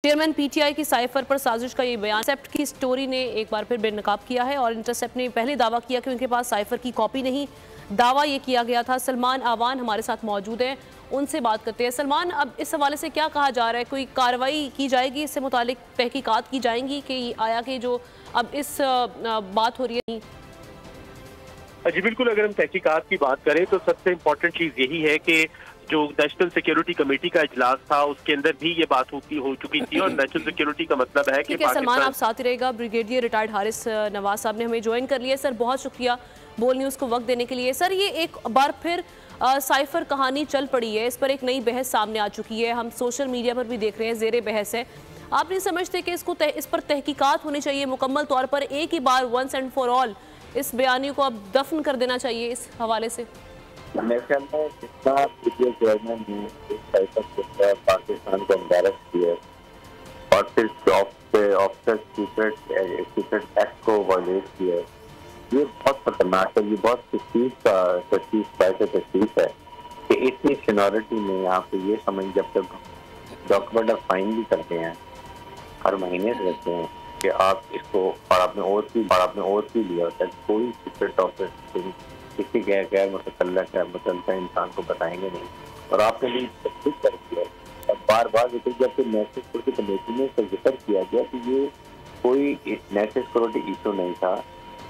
Chairman PTI की cipher पर साजिश का ये बयान इंटरसेप्ट की स्टोरी ने एक बार फिर बेनकाब किया है और इंटरसेप्ट ने पहले दावा किया कि उनके पास साइफर की कॉपी नहीं, दावा ये किया गया था। सलमान आवान हमारे साथ मौजूद हैं, उनसे बात करते हैं। सलमान, अब इस हवाले से क्या कहा जा रहा है? कोई कार्रवाई की जाएगी, इससे मुतालिक तहकीकात की जाएंगी कि आया कि जो अब इस बात हो रही है? जी बिल्कुल, अगर हम तहकीकात की बात करें तो सबसे इम्पोर्टेंट चीज़ यही है कि जो नेशनल सिक्योरिटी कमेटी का इजलास था उसके अंदर भी ये बात हो चुकी थी और नेशनल सिक्योरिटी का मतलब है कि सलमान आप साथ ही रहेगा। ब्रिगेडियर रिटायर्ड हारिस नवाज साहब ने हमें ज्वाइन कर लिया। सर बहुत शुक्रिया बोल न्यूज़ को वक्त देने के लिए। सर ये एक बार फिर साइफर कहानी चल पड़ी है, इस पर एक नई बहस सामने आ चुकी है, हम सोशल मीडिया पर भी देख रहे हैं, ज़ेरे बहस है। आप नहीं समझते कि इस पर तहकीकात होनी चाहिए मुकम्मल तौर पर, एक ही बार वंस एंड फॉर ऑल इस बयानी को अब दफन कर देना चाहिए इस हवाले से? मेरे ख्याल में जितना पीटीआई चेयरमैन ने इस साइफर से पाकिस्तान को एम्बैरस किया और फिर जॉब पे ऑफिसर सीक्रेट एक्ट को वायलेट किया, ये बहुत खतरनाक है। ये बहुत तशवीश है कि इतनी सीनियरिटी में यहाँ पे ये समझ, जब तक डॉक्यूमेंट आप फाइन भी करते हैं, हर महीने से रहते हैं कि आप इसको और आपने ओथ भी लिया होता है, कोई सीक्रेट ऑफिसर किसी गैर मुतल्लिका इंसान को बताएंगे नहीं, और आपने भी तस्दीक कर दिया और बार बार जब नेशनल सिक्योरिटी कमेटी में इसका जिक्र किया गया कि ये कोई नेशनल सिक्योरिटी इशू नहीं था,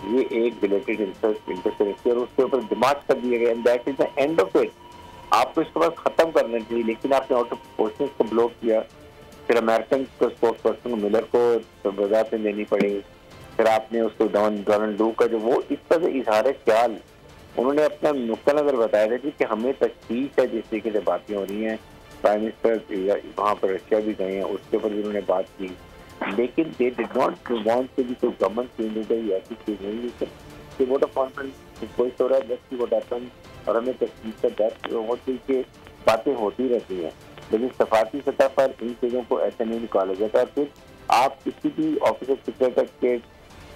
ये एक बिलेटेड इंटरफेरेंस और उसके ऊपर दिमाग कर दिया गया, and that is the end of it. आपको इसके बाद खत्म करना चाहिए, लेकिन आपने आउट ऑफ प्रोपोर्शन को ब्लॉक किया। फिर अमेरिकन स्पोर्ट्स पर्सन मिलर को वजाहतें देनी पड़ी, फिर आपने उसको डोनाल्ड लू का जो वो इस तरह से इजहार ख्याल उन्होंने अपना नुक्ता नजर बताया था कि हमें तशवीश है जिस तरीके से बातें हो रही हैं। प्राइम मिनिस्टर वहाँ पर रशिया भी गए हैं, उसके ऊपर भी उन्होंने बात की, लेकिन they did not want to be कोई गवर्नमेंट चेंज हो गई, ऐसी चीज नहीं है। वोट ऑफ कॉन्फ्रेंस कोई हो रहा है, जस्ट वोट हैपन, और हमें तशवीश का दर्द होती के बातें होती रहती हैं, लेकिन सफारती सतह पर इन चीज़ों को ऐसे नहीं निकाला जाता। फिर आप किसी भी ऑफिसर सीक्रेट के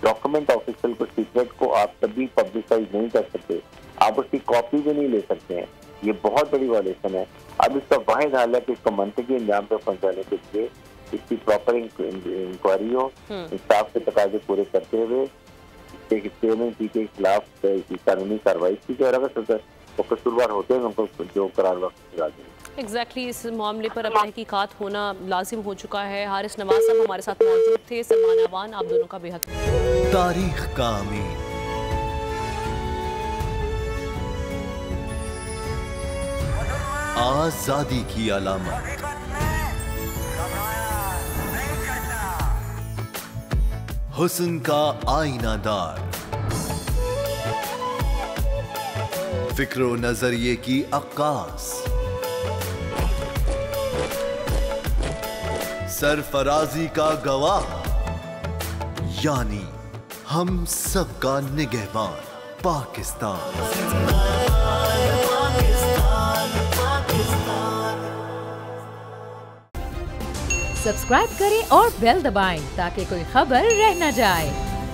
डॉक्यूमेंट ऑफिसर को सीक्रेट को आप कभी पब्लिसाइज नहीं कर सकते, आप उसकी कॉपी भी नहीं ले सकते हैं। ये बहुत बड़ी वायलेशन है। अब इसका वाहिद हाल है कि इसको मंतकी अंजाम पर पहुंचाने के लिए इसकी प्रॉपर इंक्वायरी हो, इंसाफ के तकाजे पूरे करते हुए चेयरमैन के खिलाफ कानूनी कार्रवाई की जाए, और अगर वो कसूरवार होते हैं उनको जो करार वक्त दिला दें। एग्जैक्टली इस मामले पर अब तहकीकात होना लाजिम हो चुका है। हारिस नवाज साहब हमारे साथ मौजूद थे, सलमान आवान, आप दोनों का बेहद तारीख का अमीन, आजादी की अलामत, हुस्न का आईनादार, फिक्रो नजरिए की अक्कास, सरफराजी का गवाह, यानी हम सबका निगहबान पाकिस्तान। सब्सक्राइब करें और बेल दबाएं ताकि कोई खबर रह न जाए।